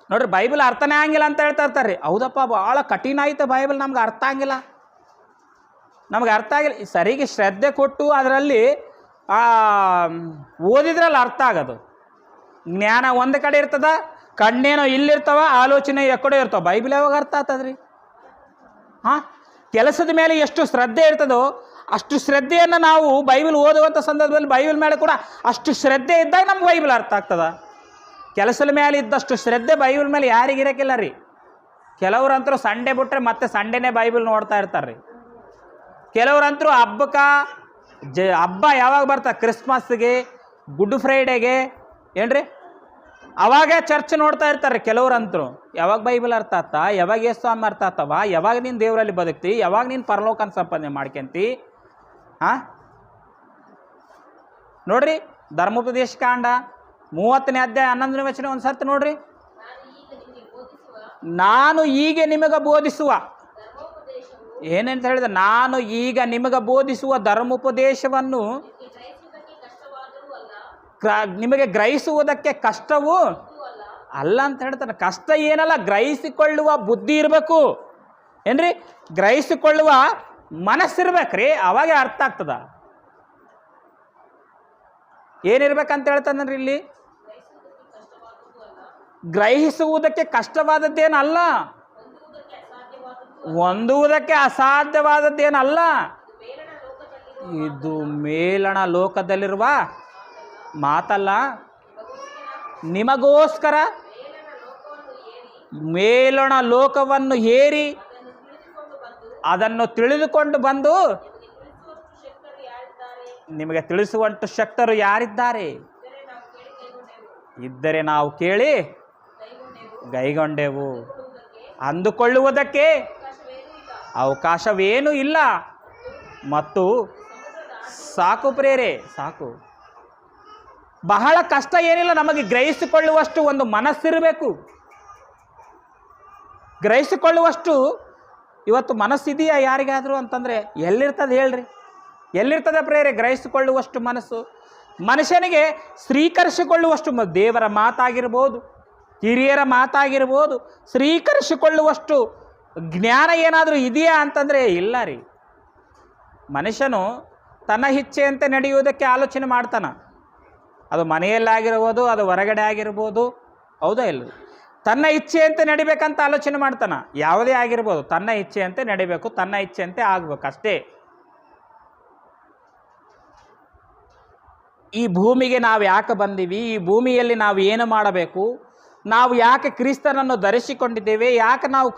ನೋಡ್ರಿ ಬೈಬಲ್ ಅರ್ಥನೇ ಆಗಿಲ್ಲ ಅಂತ ಹೇಳ್ತಾ ಇರ್ತಾರೆ ರೀ. ಹೌದಪ್ಪ, ಭಾಳ ಕಠಿಣ ಆಯ್ತು ಬೈಬಲ್, ನಮ್ಗೆ ಅರ್ಥ ಆಗಿಲ್ಲ, ನಮ್ಗೆ ಅರ್ಥ ಆಗಿಲ್ಲ. ಸರಿಗೆ ಶ್ರದ್ಧೆ ಕೊಟ್ಟು ಅದರಲ್ಲಿ ಓದಿದ್ರಲ್ಲಿ ಅರ್ಥ ಆಗೋದು. ಜ್ಞಾನ ಒಂದು ಕಡೆ ಇರ್ತದ, ಕಣ್ಣೇನೋ ಇಲ್ಲಿರ್ತಾವ, ಆಲೋಚನೆ ಎಕ್ಕಡೆ ಇರ್ತಾವ. ಬೈಬಲ್ ಯಾವಾಗ ಅರ್ಥ ಆಗ್ತದ್ರಿ? ಹಾಂ, ಕೆಲಸದ ಮೇಲೆ ಎಷ್ಟು ಶ್ರದ್ಧೆ ಇರ್ತದೋ ಅಷ್ಟು ಶ್ರದ್ಧೆಯನ್ನು ನಾವು ಬೈಬಲ್ ಓದುವಂಥ ಸಂದರ್ಭದಲ್ಲಿ ಬೈಬಲ್ ಮೇಲೆ ಕೂಡ ಅಷ್ಟು ಶ್ರದ್ಧೆ ಇದ್ದಾಗ ನಮ್ಗೆ ಬೈಬಲ್ ಅರ್ಥ ಆಗ್ತದ. ಕೆಲಸದ ಮೇಲೆ ಇದ್ದಷ್ಟು ಶ್ರದ್ಧೆ ಬೈಬಲ್ ಮೇಲೆ ಯಾರಿಗಿರಕ್ಕಿಲ್ಲ ರೀ. ಕೆಲವ್ರಂತರೂ ಸಂಡೇ ಬಿಟ್ಟರೆ ಮತ್ತೆ ಸಂಡೇನೇ ಬೈಬಲ್ ನೋಡ್ತಾ ಇರ್ತಾರೆ ರೀ. ಕೆಲವ್ರಂತರೂ ಹಬ್ಬ ಯಾವಾಗ ಬರ್ತಾರೆ, ಕ್ರಿಸ್ಮಸ್ಗೆ, ಗುಡ್ ಫ್ರೈಡೆಗೆ ಏನ್ರಿ, ಅವಾಗೇ ಚರ್ಚ್ ನೋಡ್ತಾ ಇರ್ತಾರೆ ಕೆಲವ್ರಂತರು. ಯಾವಾಗ ಬೈಬಲ್ ಅರ್ಥ ಆಗ್ತಾ, ಯಾವಾಗ ಯೇಸು ಸ್ವಾಮಿ ಅರ್ಥ ಆಗ್ತವ, ಯಾವಾಗ ನೀನು ದೇವರಲ್ಲಿ ಬದುಕ್ತಿ, ಯಾವಾಗ ನೀನು ಪರಲೋಕನ ಸಂಪಾದನೆ ಮಾಡ್ಕೊಂತಿ? ಹಾಂ, ನೋಡ್ರಿ ಧರ್ಮೋಪದೇಶ ಕಾಂಡ 30ನೇ ಅಧ್ಯಾಯ 11ನೇ ವಚನ ಒಂದು ಸರ್ತಿ ನೋಡ್ರಿ. ನಾನು ಈಗ ನಿಮಗೆ ಬೋಧಿಸುವ, ಏನಂತ ಹೇಳಿದ, ನಾನು ಈಗ ನಿಮಗೆ ಬೋಧಿಸುವ ಧರ್ಮೋಪದೇಶವನ್ನು ನಿಮಗೆ ಗ್ರಹಿಸುವುದಕ್ಕೆ ಕಷ್ಟವೂ ಅಲ್ಲ ಅಂತ ಹೇಳ್ತಾನೆ. ಕಷ್ಟ ಏನಲ್ಲ, ಗ್ರಹಿಸಿಕೊಳ್ಳುವ ಬುದ್ಧಿ ಇರಬೇಕು ಏನ್ರಿ, ಗ್ರಹಿಸಿಕೊಳ್ಳುವ ಮನಸ್ಸಿರ್ಬೇಕ್ರಿ, ಅವಾಗೆ ಅರ್ಥ ಆಗ್ತದ. ಏನಿರ್ಬೇಕಂತ ಹೇಳ್ತಾನ್ರಿ ಇಲ್ಲಿ, ಗ್ರಹಿಸುವುದಕ್ಕೆ ಕಷ್ಟವಾದದ್ದೇನಲ್ಲ, ಹೊಂದುವುದಕ್ಕೆ ಅಸಾಧ್ಯವಾದದ್ದೇನಲ್ಲ. ಇದು ಮೇಲಣ ಲೋಕದಲ್ಲಿರುವ ಮಾತಲ್ಲ, ನಿಮಗೋಸ್ಕರ ಮೇಲಣ ಲೋಕವನ್ನು ಹೇರಿ ಅದನ್ನು ತಿಳಿದುಕೊಂಡು ಬಂದು ನಿಮಗೆ ತಿಳಿಸುವಂಥ ಶಕ್ತರು ಯಾರಿದ್ದಾರೆ? ಇದ್ದರೆ ನಾವು ಕೇಳಿ ಕೈಗೊಂಡೆವು, ಅಂದುಕೊಳ್ಳುವುದಕ್ಕೆ ಅವಕಾಶವೇನೂ ಇಲ್ಲ. ಮತ್ತು ಸಾಕು ಪ್ರೇರೆ, ಸಾಕು. ಬಹಳ ಕಷ್ಟ ಏನಿಲ್ಲ, ನಮಗೆ ಗ್ರಹಿಸಿಕೊಳ್ಳುವಷ್ಟು ಒಂದು ಮನಸ್ಸಿರಬೇಕು. ಗ್ರಹಿಸಿಕೊಳ್ಳುವಷ್ಟು ಇವತ್ತು ಮನಸ್ಸಿದೆಯಾ ಯಾರಿಗಾದರೂ ಅಂತಂದರೆ ಎಲ್ಲಿರ್ತದೆ ಹೇಳ್ರಿ? ಎಲ್ಲಿರ್ತದೆ ಪ್ರೇರೆ ಗ್ರಹಿಸಿಕೊಳ್ಳುವಷ್ಟು ಮನಸ್ಸು? ಮನುಷ್ಯನಿಗೆ ಸ್ವೀಕರಿಸಿಕೊಳ್ಳುವಷ್ಟು, ದೇವರ ಮಾತಾಗಿರ್ಬೋದು, ಹಿರಿಯರ ಮಾತಾಗಿರ್ಬೋದು, ಸ್ವೀಕರಿಸಿಕೊಳ್ಳುವಷ್ಟು ಜ್ಞಾನ ಏನಾದರೂ ಇದೆಯಾ ಅಂತಂದರೆ ಇಲ್ಲ ರೀ. ಮನುಷ್ಯನು ತನ್ನ ಇಚ್ಛೆಯಂತೆ ನಡೆಯುವುದಕ್ಕೆ ಆಲೋಚನೆ ಮಾಡ್ತಾನೆ. ಅದು ಮನೆಯಲ್ಲಾಗಿರ್ಬೋದು, ಅದು ಹೊರಗಡೆ ಆಗಿರ್ಬೋದು, ಹೌದಾ ಇಲ್ಲ? ತನ್ನ ಇಚ್ಛೆಯಂತೆ ನಡಿಬೇಕಂತ ಆಲೋಚನೆ ಮಾಡ್ತಾನೆ. ಯಾವುದೇ ಆಗಿರ್ಬೋದು, ತನ್ನ ಇಚ್ಛೆಯಂತೆ ನಡಿಬೇಕು, ತನ್ನ ಇಚ್ಛೆಯಂತೆ ಆಗಬೇಕು ಅಷ್ಟೇ. ಈ ಭೂಮಿಗೆ ನಾವು ಯಾಕೆ ಬಂದೀವಿ, ಈ ಭೂಮಿಯಲ್ಲಿ ನಾವು ಏನು ಮಾಡಬೇಕು, ನಾವು ಯಾಕೆ ಕ್ರಿಸ್ತನನ್ನು ಧರಿಸಿಕೊಂಡಿದ್ದೇವೆ, ಯಾಕೆ ನಾವು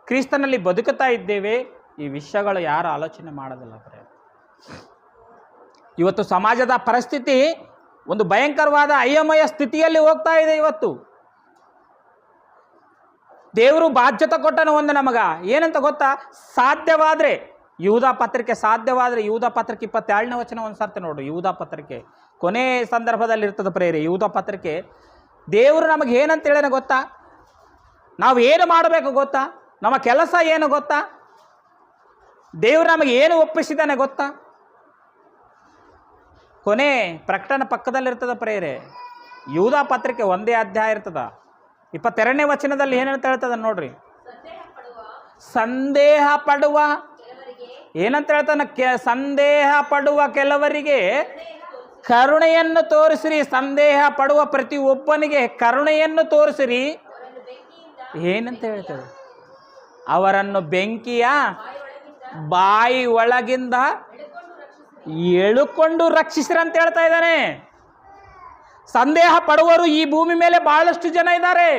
ಕ್ರಿಸ್ತನಲ್ಲಿ ಬದುಕುತ್ತಾ ಇದ್ದೇವೆ, ಈ ವಿಷಯಗಳು ಯಾರು ಆಲೋಚನೆ ಮಾಡೋದಿಲ್ಲ. ಇವತ್ತು ಸಮಾಜದ ಪರಿಸ್ಥಿತಿ ಒಂದು ಭಯಂಕರವಾದ ಅಯ್ಯಮಯ ಸ್ಥಿತಿಯಲ್ಲಿ ಹೋಗ್ತಾ ಇದೆ. ಇವತ್ತು ದೇವರು ಬಾಧ್ಯತೆ ಕೊಟ್ಟನು ಒಂದು ನಮಗ, ಏನಂತ ಗೊತ್ತಾ? ಸಾಧ್ಯವಾದರೆ ಯೂದ ಪತ್ರಿಕೆ, ಸಾಧ್ಯವಾದರೆ ಯೂದ ಪತ್ರಿಕೆ 27ನೇ ವಚನ ಒಂದು ಸರ್ತಿ ನೋಡ್ರಿ. ಯೂದ ಪತ್ರಿಕೆ ಕೊನೆ ಸಂದರ್ಭದಲ್ಲಿ ಇರ್ತದೆ ಪ್ರೇರೆ. ಯೂದ ಪತ್ರಿಕೆ ದೇವರು ನಮಗೆ ಏನಂತ ಹೇಳೇನ ಗೊತ್ತಾ? ನಾವು ಏನು ಮಾಡಬೇಕು ಗೊತ್ತಾ? ನಮ್ಮ ಕೆಲಸ ಏನು ಗೊತ್ತಾ? ದೇವರು ನಮಗೆ ಏನು ಒಪ್ಪಿಸಿದ್ದಾನೆ ಗೊತ್ತಾ? ಕೊನೆ ಪ್ರಕಟಣೆ ಪಕ್ಕದಲ್ಲಿರ್ತದ ಪ್ರೇರೆ. ಯೂದ ಪತ್ರಿಕೆ 1ನೇ ಅಧ್ಯಾಯ ಇರ್ತದ, 22ನೇ ವಚನದಲ್ಲಿ ಏನಂತ ಹೇಳ್ತದ ನೋಡ್ರಿ. ಸಂದೇಹ ಪಡುವ, ಏನಂತ ಹೇಳ್ತಾನೆ? ಸಂದೇಹ ಪಡುವ ಕೆಲವರಿಗೆ ಕರುಣೆಯನ್ನು ತೋರಿಸಿರಿ. ಸಂದೇಹ ಪಡುವ ಪ್ರತಿ ಒಬ್ಬನಿಗೆ ಕರುಣೆಯನ್ನು ತೋರಿಸಿರಿ. ಏನಂತ ಹೇಳ್ತದೆ? ಅವರನ್ನು ಬೆಂಕಿಯ ಬಾಯಿ ಒಳಗಿಂದ ಎಳುಕೊಂಡು ರಕ್ಷಿಸಿರಂತ ಹೇಳ್ತಾ ಇದ್ದಾನೆ. ಸಂದೇಹ ಪಡುವರು ಈ ಭೂಮಿ ಮೇಲೆ ಬಹಳಷ್ಟು ಜನ ಇದ್ದಾರೆ.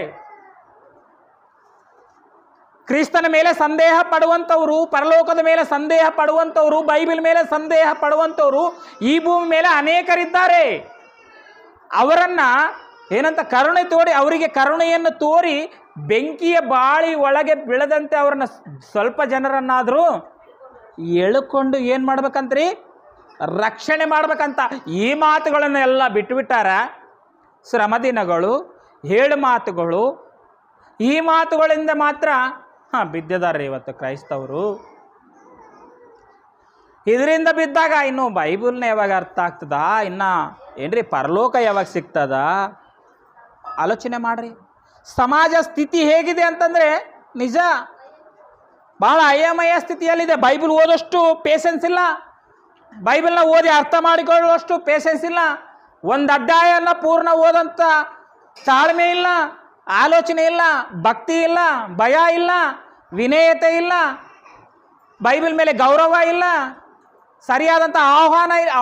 ಕ್ರಿಸ್ತನ ಮೇಲೆ ಸಂದೇಹ ಪಡುವಂಥವ್ರು, ಪರಲೋಕದ ಮೇಲೆ ಸಂದೇಹ ಪಡುವಂಥವ್ರು, ಬೈಬಲ್ ಮೇಲೆ ಸಂದೇಹ ಪಡುವಂಥವ್ರು ಈ ಭೂಮಿ ಮೇಲೆ ಅನೇಕರಿದ್ದಾರೆ. ಅವರನ್ನ ಏನಂತ ಕರುಣೆ ತೋರಿ, ಅವರಿಗೆ ಕರುಣೆಯನ್ನು ತೋರಿ ಬೆಂಕಿಯ ಬಾಳಿ ಒಳಗೆ ಬೀಳದಂತೆ ಅವ್ರನ್ನ ಸ್ವಲ್ಪ ಜನರನ್ನಾದರೂ ಎಳ್ಕೊಂಡು ಏನು ಮಾಡ್ಬೇಕಂತ್ರಿ? ರಕ್ಷಣೆ ಮಾಡ್ಬೇಕಂತ. ಈ ಮಾತುಗಳನ್ನು ಎಲ್ಲ ಬಿಟ್ಟುಬಿಟ್ಟಾರ. ಶ್ರಮದಿನಗಳು, ಹೇಳು ಮಾತುಗಳು, ಈ ಮಾತುಗಳಿಂದ ಮಾತ್ರ ಬಿದ್ದಿದ್ದಾರೆ ಇವತ್ತು ಕ್ರೈಸ್ತವರು. ಇದರಿಂದ ಬಿದ್ದಾಗ ಇನ್ನು ಬೈಬಲ್ನ ಯಾವಾಗ ಅರ್ಥ ಆಗ್ತದ? ಇನ್ನು ಏನ್ರಿ ಪರಲೋಕ ಯಾವಾಗ ಸಿಗ್ತದ? ಆಲೋಚನೆ ಮಾಡ್ರಿ. ಸಮಾಜ ಸ್ಥಿತಿ ಹೇಗಿದೆ ಅಂತಂದರೆ ನಿಜ ಭಾಳ ಅಯಮಯ ಸ್ಥಿತಿಯಲ್ಲಿದೆ. ಬೈಬಲ್ ಓದೋಷ್ಟು ಪೇಷನ್ಸ್ ಇಲ್ಲ, ಬೈಬಲ್ನ ಓದಿ ಅರ್ಥ ಮಾಡಿಕೊಳ್ಳುವಷ್ಟು ಪೇಷನ್ಸ್ ಇಲ್ಲ, ಒಂದು ಅಧ್ಯಾಯನ ಪೂರ್ಣ ಓದಂಥ ತಾಳ್ಮೆ ಇಲ್ಲ, ಆಲೋಚನೆ ಇಲ್ಲ, ಭಕ್ತಿ ಇಲ್ಲ, ಭಯ ಇಲ್ಲ, ವಿನಯತೆ ಇಲ್ಲ, ಬೈಬಲ್ ಮೇಲೆ ಗೌರವ ಇಲ್ಲ, ಸರಿಯಾದಂಥ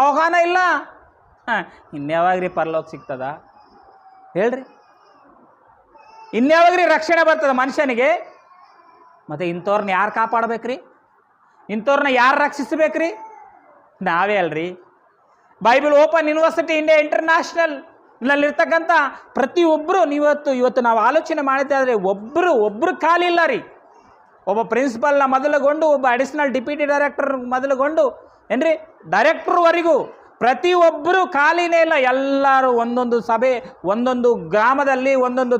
ಆಹ್ವಾನ ಇಲ್ಲ. ಇನ್ಯಾವಾಗ್ರಿ ಪರಲೋಕ ಸಿಗ್ತದ ಹೇಳ್ರಿ? ಇನ್ಯಾವಾಗ್ರಿ ರಕ್ಷಣೆ ಬರ್ತದ ಮನುಷ್ಯನಿಗೆ? ಮತ್ತು ಇಂಥವ್ರನ್ನ ಯಾರು ಕಾಪಾಡಬೇಕ್ರಿ? ಇಂಥವ್ರನ್ನ ಯಾರು ರಕ್ಷಿಸಬೇಕ್ರಿ? ನಾವೇ ಅಲ್ರಿ. Bible open university India international ನಲ್ಲಿರ್ತಕ್ಕಂಥ ಪ್ರತಿಯೊಬ್ಬರು ಇವತ್ತು ನಾವು ಆಲೋಚನೆ ಮಾಡಿದ್ದಾದರೆ ಒಬ್ಬರು ಖಾಲಿ ಇಲ್ಲ ರೀ. ಒಬ್ಬ ಪ್ರಿನ್ಸಿಪಲ್ನ ಮೊದಲುಗೊಂಡು, ಒಬ್ಬ ಅಡಿಷನಲ್ ಡಿಪ್ಯೂಟಿ ಡೈರೆಕ್ಟರ್ ಮೊದಲುಗೊಂಡು ಏನ್ರಿ ಡೈರೆಕ್ಟ್ರ್ವರೆಗೂ ಪ್ರತಿಯೊಬ್ಬರು ಖಾಲಿನೇ ಇಲ್ಲ. ಎಲ್ಲರೂ ಒಂದೊಂದು ಸಭೆ, ಒಂದೊಂದು ಗ್ರಾಮದಲ್ಲಿ, ಒಂದೊಂದು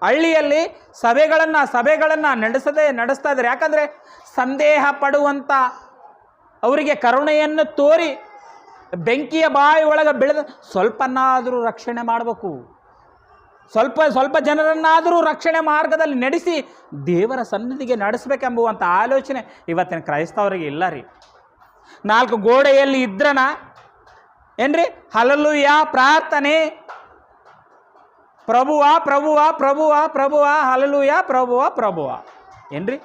ಹಳ್ಳಿಯಲ್ಲಿ ಸಭೆಗಳನ್ನು ನಡೆಸ್ತಾ ಇದ್ದಾರೆ. ಯಾಕಂದರೆ ಸಂದೇಹ ಪಡುವಂಥ ಅವರಿಗೆ ಕರುಣೆಯನ್ನು ತೋರಿ ಬೆಂಕಿಯ ಬಾಯಿ ಒಳಗೆ ಬೆಳೆದ ಸ್ವಲ್ಪನಾದರೂ ರಕ್ಷಣೆ ಮಾಡಬೇಕು, ಸ್ವಲ್ಪ ಜನರನ್ನಾದರೂ ರಕ್ಷಣೆ ಮಾರ್ಗದಲ್ಲಿ ನಡೆಸಿ ದೇವರ ಸನ್ನಿಧಿಗೆ ನಡೆಸಬೇಕೆಂಬುವಂಥ ಆಲೋಚನೆ ಇವತ್ತಿನ ಕ್ರೈಸ್ತವರಿಗೆ ಇಲ್ಲ ರೀ. 4 ಗೋಡೆಯಲ್ಲಿ ಇದ್ರನ ಏನ್ರಿ ಹಲ್ಲೆಲೂಯಾ ಪ್ರಾರ್ಥನೆ, ಪ್ರಭುವ ಪ್ರಭುವ ಪ್ರಭುವ ಪ್ರಭುವ ಹಲ್ಲೆಲೂಯಾ ಪ್ರಭುವ ಪ್ರಭುವ ಏನ್ರಿ.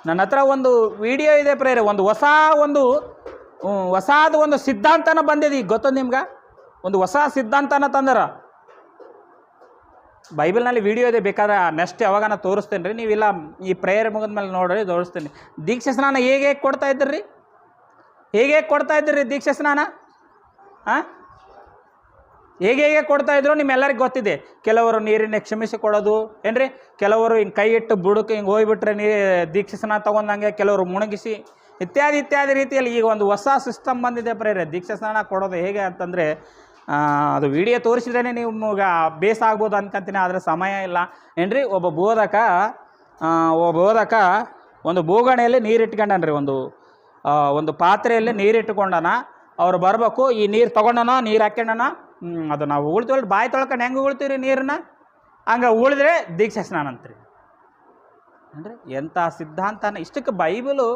ನನ್ನ ಹತ್ರ ಒಂದು ವಿಡಿಯೋ ಇದೆ ಪ್ರೇರೆ, ಹೊಸಾದ ಒಂದು ಸಿದ್ಧಾಂತನ ಬಂದಿದೆ. ಈಗ ಗೊತ್ತದ ನಿಮ್ಗೆ? ಒಂದು ಹೊಸ ಸಿದ್ಧಾಂತನ ತಂದರ ಬೈಬಲ್ನಲ್ಲಿ ವಿಡಿಯೋ ಇದೆ, ಬೇಕಾದ್ರೆ ನೆಕ್ಸ್ಟ್ ಯಾವಾಗ ನಾನು ತೋರಿಸ್ತೇನೆ ರೀ. ನೀವಿಲ್ಲ ಈ ಪ್ರೇಯರ್ ಮುಗಿದ ಮೇಲೆ ನೋಡ್ರಿ, ತೋರಿಸ್ತೇನೆ. ದೀಕ್ಷಾ ಸ್ನಾನ ಹೇಗೆ ಕೊಡ್ತಾ ಇದ್ದೀರಿ? ಹೇಗೆ ಕೊಡ್ತಾ ಇದ್ದೀರಿ ದೀಕ್ಷಾ ಸ್ನಾನ? ಹೇಗೆ ಕೊಡ್ತಾಯಿದ್ರು ನಿಮ್ಮೆಲ್ಲರಿಗೆ ಗೊತ್ತಿದೆ. ಕೆಲವರು ನೀರಿನ ಕ್ಷಮಿಸಿ ಕೊಡೋದು ಏನ್ರಿ, ಕೆಲವರು ಹಿಂಗೆ ಕೈ ಇಟ್ಟು ಬುಡಕ್ಕೆ ಹಿಂಗೆ ಹೋಗ್ಬಿಟ್ರೆ ದೀಕ್ಷಾ ಸ್ನಾನ ತೊಗೊಂಡಂಗೆ, ಕೆಲವರು ಮುಣಗಿಸಿ ಇತ್ಯಾದಿ ರೀತಿಯಲ್ಲಿ ಈಗ ಒಂದು ಹೊಸ ಸಿಸ್ಟಮ್ ಬಂದಿದೆ ಪ್ರೇರೆ. ದೀಕ್ಷಾ ಸ್ನಾನ ಕೊಡೋದು ಹೇಗೆ ಅಂತಂದರೆ, ಅದು ವಿಡಿಯೋ ತೋರಿಸಿದ್ರೇ ನಿಮ್ಗೆ ಬೇಸ್ ಆಗ್ಬೋದು ಅನ್ಕೊಂತೀನಿ, ಆದರೆ ಸಮಯ ಇಲ್ಲ ಏನ್ರಿ. ಒಬ್ಬ ಬೋಧಕ ಒಂದು ಬೋಗಣೆಯಲ್ಲಿ ನೀರು ಇಟ್ಕೊಂಡನ್ರಿ, ಒಂದು ಪಾತ್ರೆಯಲ್ಲಿ ನೀರು ಇಟ್ಕೊಂಡನ. ಅವ್ರು ಬರಬೇಕು, ಈ ನೀರು ತೊಗೊಂಡನ, ನೀರು ಹಾಕ್ಕೊಂಡನ, ಅದು ನಾವು ಉಳ್ತೀವಲ್ಲ ಬಾಯಿ ತೊಳ್ಕೊಂಡು ಹೆಂಗೆ ಉಳ್ತೀವಿ ರೀ ನೀರನ್ನ, ಹಂಗೆ ಉಳಿದ್ರೆ ದೀಕ್ಷಾ ಸ್ನಾನ ಅಂತ್ರಿ. ಅಂದರೆ ಎಂಥ ಸಿದ್ಧಾಂತನ ಇಷ್ಟಕ್ಕೆ ಬೈಬಲು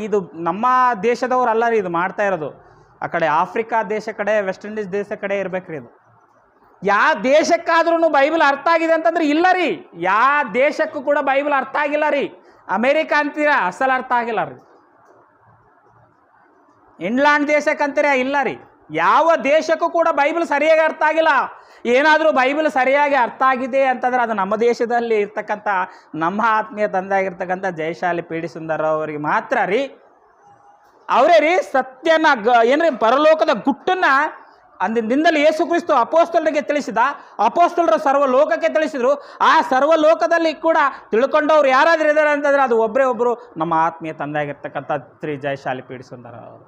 ಇದು ನಮ್ಮ ದೇಶದವ್ರು ಅಲ್ಲ ರೀ ಇದು ಮಾಡ್ತಾ ಇರೋದು. ಆ ಕಡೆ ಆಫ್ರಿಕಾ ದೇಶ ಕಡೆ, ವೆಸ್ಟ್ ಇಂಡೀಸ್ ದೇಶ ಕಡೆ ಇರ್ಬೇಕ್ರಿ ಇದು. ಯಾವ ದೇಶಕ್ಕಾದ್ರೂ ಬೈಬಲ್ ಅರ್ಥ ಆಗಿದೆ ಅಂತಂದ್ರೆ ಇಲ್ಲ ರೀ. ಯಾವ ದೇಶಕ್ಕೂ ಕೂಡ ಬೈಬಲ್ ಅರ್ಥ ಆಗಿಲ್ಲ ರೀ. ಅಮೇರಿಕಾ ಅಂತೀರ, ಅಸಲು ಅರ್ಥ ಆಗಿಲ್ಲ ರೀ. ಇಂಗ್ಲೆಂಡ್ ದೇಶಕ್ಕಂತೀರ, ಇಲ್ಲ ರೀ. ಯಾವ ದೇಶಕ್ಕೂ ಕೂಡ ಬೈಬಲ್ ಸರಿಯಾಗಿ ಅರ್ಥ ಆಗಿಲ್ಲ. ಏನಾದರೂ ಬೈಬಲ್ ಸರಿಯಾಗಿ ಅರ್ಥ ಆಗಿದೆ ಅಂತಂದ್ರೆ ಅದು ನಮ್ಮ ದೇಶದಲ್ಲಿ ಇರ್ತಕ್ಕಂಥ ನಮ್ಮ ಆತ್ಮೀಯ ತಂದೆ ಆಗಿರ್ತಕ್ಕಂಥ ಜಯಶಾಲಿ ಪಿ ಡಿ ಸುಂದರ್ ಅವರಿಗೆ ಮಾತ್ರ ರೀ. ಅವರೇ ರೀ ಸತ್ಯನ ಏನ್ರಿ ಪರಲೋಕದ ಗುಟ್ಟನ್ನು ಅಂದಿನಿಂದಲೇ ಯೇಸು ಕ್ರಿಸ್ತು ಅಪೋಸ್ತಲರಿಗೆ ತಿಳಿಸಿದ, ಅಪೋಸ್ತಲರು ಸರ್ವಲೋಕಕ್ಕೆ ತಿಳಿಸಿದರು. ಆ ಸರ್ವಲೋಕದಲ್ಲಿ ಕೂಡ ತಿಳ್ಕೊಂಡವ್ರು ಯಾರಾದರೂ ಇದ್ದಾರೆ ಅಂತಂದರೆ ಅದು ಒಬ್ಬರು ನಮ್ಮ ಆತ್ಮೀಯ ತಂದೆ ಆಗಿರ್ತಕ್ಕಂಥ ಶ್ರೀ ಜಯಶಾಲಿ ಪಿ ಡಿ ಸುಂದರ್ ಅವರು.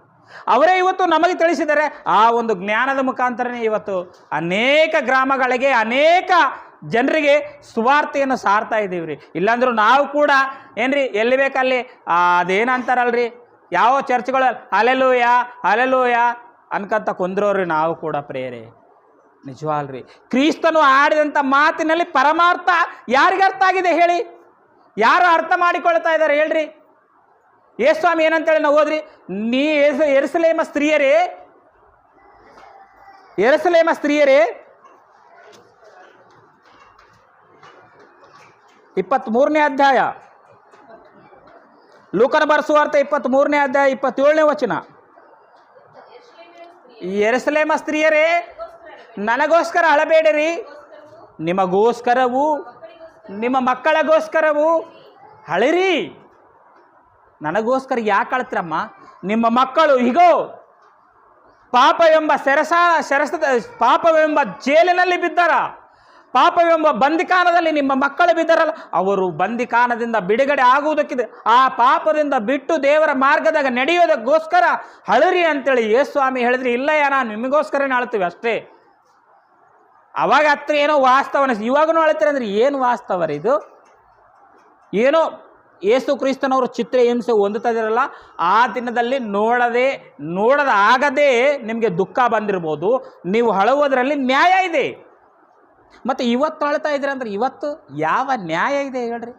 ಅವರೇ ಇವತ್ತು ನಮಗೆ ತಿಳಿಸಿದ್ದಾರೆ. ಆ ಒಂದು ಜ್ಞಾನದ ಮುಖಾಂತರನೇ ಇವತ್ತು ಅನೇಕ ಗ್ರಾಮಗಳಿಗೆ, ಅನೇಕ ಜನರಿಗೆ ಸುವಾರ್ತೆಯನ್ನು ಸಾರ್ತಾ ಇದ್ದೀವಿ ರೀ. ಇಲ್ಲಾಂದ್ರೂ ನಾವು ಕೂಡ ಏನ್ರಿ ಎಲ್ಲಿ ಬೇಕಲ್ಲಿ ಅದೇನಂತಾರಲ್ರಿ, ಯಾವ ಚರ್ಚ್ಗಳು ಹಲ್ಲೆಲೂಯ ಅನ್ಕಂತ ಕುಂದ್ರೋರಿ ನಾವು ಕೂಡ ಪ್ರೇರೆ. ನಿಜವಾಲ್ರಿ, ಕ್ರಿಸ್ತನು ಆಡಿದಂಥ ಮಾತಿನಲ್ಲಿ ಪರಮಾರ್ಥ ಯಾರಿಗೆ ಅರ್ಥ ಆಗಿದೆ ಹೇಳಿ? ಯಾರು ಅರ್ಥ ಮಾಡಿಕೊಳ್ತಾ ಇದ್ದಾರೆ ಹೇಳ್ರಿ? ಯೇಸ್ವಾಮಿ ಏನಂತೇಳಿ ನಾವು ಹೋದ್ರಿ, ಯೆರೂಸಲೇಮ ಸ್ತ್ರೀಯರೇ 23ನೇ ಅಧ್ಯಾಯ, ಲೂಕನ ಬರೆಸುವಾರ್ತೆ 23ನೇ ಅಧ್ಯಾಯ 27ನೇ ವಚನ. ಯೆರೂಸಲೇಮ ಸ್ತ್ರೀಯರೇ, ನನಗೋಸ್ಕರ ಅಳಬೇಡಿರಿ, ನಿಮಗೋಸ್ಕರವೂ ನಿಮ್ಮ ಮಕ್ಕಳಿಗೋಸ್ಕರವೂ ಅಳಿರಿ. ನನಗೋಸ್ಕರ ಯಾಕೆ ಅಳ್ತೀರಮ್ಮ? ನಿಮ್ಮ ಮಕ್ಕಳು ಹೀಗೋ ಪಾಪವೆಂಬ ಜೈಲಿನಲ್ಲಿ ಬಿದ್ದಾರ, ಪಾಪವೆಂಬ ಬಂದಿಕಾನದಲ್ಲಿ ನಿಮ್ಮ ಮಕ್ಕಳು ಬಿದ್ದಾರಲ್ಲ, ಅವರು ಬಂದಿಕಾನದಿಂದ ಬಿಡುಗಡೆ ಆಗುವುದಕ್ಕಿದೆ. ಆ ಪಾಪದಿಂದ ಬಿಟ್ಟು ದೇವರ ಮಾರ್ಗದಾಗ ನಡೆಯೋದಕ್ಕೋಸ್ಕರ ಅಳರಿ ಅಂತೇಳಿ ಯೇಸ್ವಾಮಿ ಹೇಳಿದ್ರಿ. ಇಲ್ಲಯ್ಯ, ನಾನು ನಿಮಗೋಸ್ಕರನೇ ಅಳ್ತೀವಿ ಅಷ್ಟೇ. ಅವಾಗ ಹತ್ರ ಏನೋ ವಾಸ್ತವನ, ಇವಾಗೂ ಅಳ್ತೀರಿ ಅಂದ್ರೆ ಏನು ವಾಸ್ತವ ರೀ ಇದು? ಏನೋ ಯೇಸು ಕ್ರಿಸ್ತನವರು ಚಿತ್ರ ಹಿಂಸೆ ಹೊಂದುತ್ತಾ ಇದ್ದಾರಲ್ಲ, ಆ ದಿನದಲ್ಲಿ ನೋಡದ ಆಗದೆ ನಿಮಗೆ ದುಃಖ ಬಂದಿರ್ಬೋದು. ನೀವು ಅಳುವುದರಲ್ಲಿ ನ್ಯಾಯ ಇದೆ. ಮತ್ತು ಇವತ್ತು ಅಳ್ತಾ ಇದ್ದೀರಿ ಅಂದ್ರೆ ಇವತ್ತು ಯಾವ ನ್ಯಾಯ ಇದೆ ಹೇಳ್ರಿ?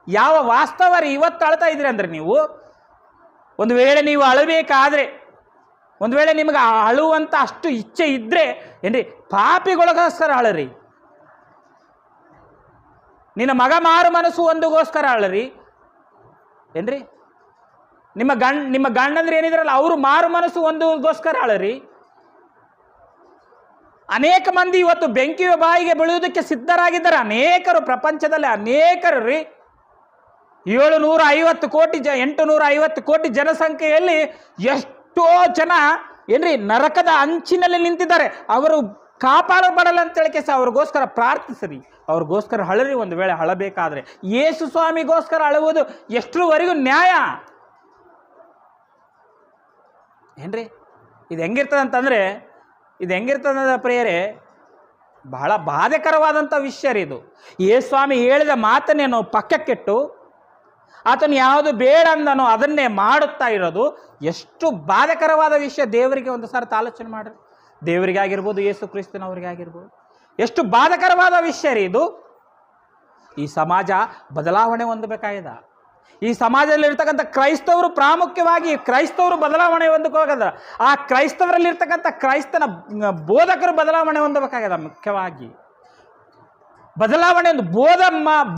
ಯಾವ ವಾಸ್ತವ ರೀ ಇವತ್ತು ಅಳ್ತಾ ಇದ್ದೀರಿ ಅಂದ್ರೆ ನೀವು? ಒಂದು ವೇಳೆ ನೀವು ಅಳಬೇಕಾದ್ರೆ, ಒಂದು ವೇಳೆ ನಿಮಗೆ ಅಳುವಂಥ ಅಷ್ಟು ಇಚ್ಛೆ ಇದ್ದರೆ ಏನ್ರಿ, ಪಾಪಿಗೊಳಗೋಸ್ಕರ ಅಳರಿ. ನಿನ್ನ ಮಗ ಮಾರು ಮನಸ್ಸು ಒಂದುಗೋಸ್ಕರ ಅಳರಿ ಏನ್ರಿ. ನಿಮ್ಮ ಗಂಡಂದ್ರೆ ಏನಿದ್ರಲ್ಲ ಅವರು ಮಾರು ಮನಸ್ಸು ಒಂದುಗೋಸ್ಕರ ಅಳರಿ. ಅನೇಕ ಮಂದಿ ಇವತ್ತು ಬೆಂಕಿಯ ಬಾಯಿಗೆ ಬೀಳುವುದಕ್ಕೆ ಸಿದ್ಧರಾಗಿದ್ದಾರೆ. ಅನೇಕರು, ಪ್ರಪಂಚದಲ್ಲಿ ಅನೇಕರು ರೀ. 750 ಕೋಟಿ 850 ಕೋಟಿ ಜನಸಂಖ್ಯೆಯಲ್ಲಿ ಎಷ್ಟೋ ಜನ ಏನ್ರಿ ನರಕದ ಅಂಚಿನಲ್ಲಿ ನಿಂತಿದ್ದಾರೆ. ಅವರು ಕಾಪಾಡಬಡಲ್ಲ ಅಂತ ಹೇಳಿಕೆ ಅವ್ರಿಗೋಸ್ಕರ ಪ್ರಾರ್ಥಿಸ್ರಿ, ಅವ್ರಿಗೋಸ್ಕರ ಅಳರಿ. ಒಂದು ವೇಳೆ ಅಳಬೇಕಾದ್ರೆ ಯೇಸು ಸ್ವಾಮಿಗೋಸ್ಕರ ಅಳುವುದು ಎಷ್ಟರವರೆಗೂ ನ್ಯಾಯ ಏನ್ರಿ? ಇದು ಹೆಂಗಿರ್ತದಂತಂದರೆ, ಇದು ಹೆಂಗಿರ್ತದ ಪ್ರಿಯರೇ, ಬಹಳ ಬಾಧಕರವಾದಂಥ ವಿಷಯ ರೀ ಇದು. ಯೇಸು ಸ್ವಾಮಿ ಹೇಳಿದ ಮಾತನ್ನೇ ನಾವು ಪಕ್ಕಕ್ಕಿಟ್ಟು ಆತನು ಯಾವುದು ಬೇಡ ಅಂದನೋ ಅದನ್ನೇ ಮಾಡುತ್ತಾ ಇರೋದು ಎಷ್ಟು ಬಾಧಕರವಾದ ವಿಷಯ. ದೇವರಿಗೆ ಒಂದು ಸಾರಿ ಆಲೋಚನೆ ಮಾಡಿರಿ. ದೇವರಿಗೆ ಆಗಿರ್ಬೋದು, ಯೇಸು ಕ್ರಿಸ್ತನವರಿಗೆ ಆಗಿರ್ಬೋದು, ಎಷ್ಟು ಬಾಧಕರವಾದ ವಿಷಯ ರೀ ಇದು. ಈ ಸಮಾಜ ಬದಲಾವಣೆ ಹೊಂದಬೇಕಾಗಿದೆ. ಈ ಸಮಾಜದಲ್ಲಿರ್ತಕ್ಕಂಥ ಕ್ರೈಸ್ತವರು, ಪ್ರಾಮುಖ್ಯವಾಗಿ ಕ್ರೈಸ್ತವರು ಬದಲಾವಣೆ ಹೊಂದಬೇಕಾಗದ. ಆ ಕ್ರೈಸ್ತವರಲ್ಲಿರ್ತಕ್ಕಂಥ ಕ್ರೈಸ್ತನ ಬೋಧಕರು ಬದಲಾವಣೆ ಹೊಂದಬೇಕಾಗ್ಯದ. ಮುಖ್ಯವಾಗಿ ಬದಲಾವಣೆ ಒಂದು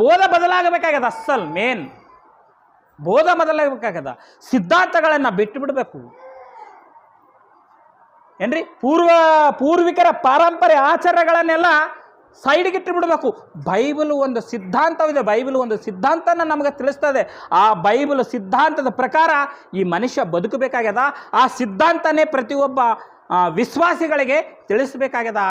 ಬೋಧ ಬದಲಾಗಬೇಕಾಗ್ಯದ. ಅಸಲ್ ಮೇನ್ ಬೋಧ ಬದಲಾಗಬೇಕಾಗ್ಯದ. ಸಿದ್ಧಾಂತಗಳನ್ನು ಬಿಟ್ಟು ಬಿಡಬೇಕು ಏನ್ರಿ. ಪೂರ್ವಿಕರ ಪಾರಂಪರ್ಯ ಆಚಾರಗಳನ್ನೆಲ್ಲ ಸೈಡ್ಗೆ ಇಟ್ಟು ಬಿಡಬೇಕು. ಬೈಬಲ್ ಒಂದು ಸಿದ್ಧಾಂತವಿದೆ. ಬೈಬಲ್ ಒಂದು ಸಿದ್ಧಾಂತನ ನಮಗೆ ತಿಳಿಸ್ತದೆ. ಆ ಬೈಬಲ್ ಸಿದ್ಧಾಂತದ ಪ್ರಕಾರ ಈ ಮನುಷ್ಯ ಬದುಕಬೇಕಾಗ್ಯದ. ಆ ಸಿದ್ಧಾಂತನೇ ಪ್ರತಿಯೊಬ್ಬ ವಿಶ್ವಾಸಿಗಳಿಗೆ ತಿಳಿಸಬೇಕಾಗ್ಯದ.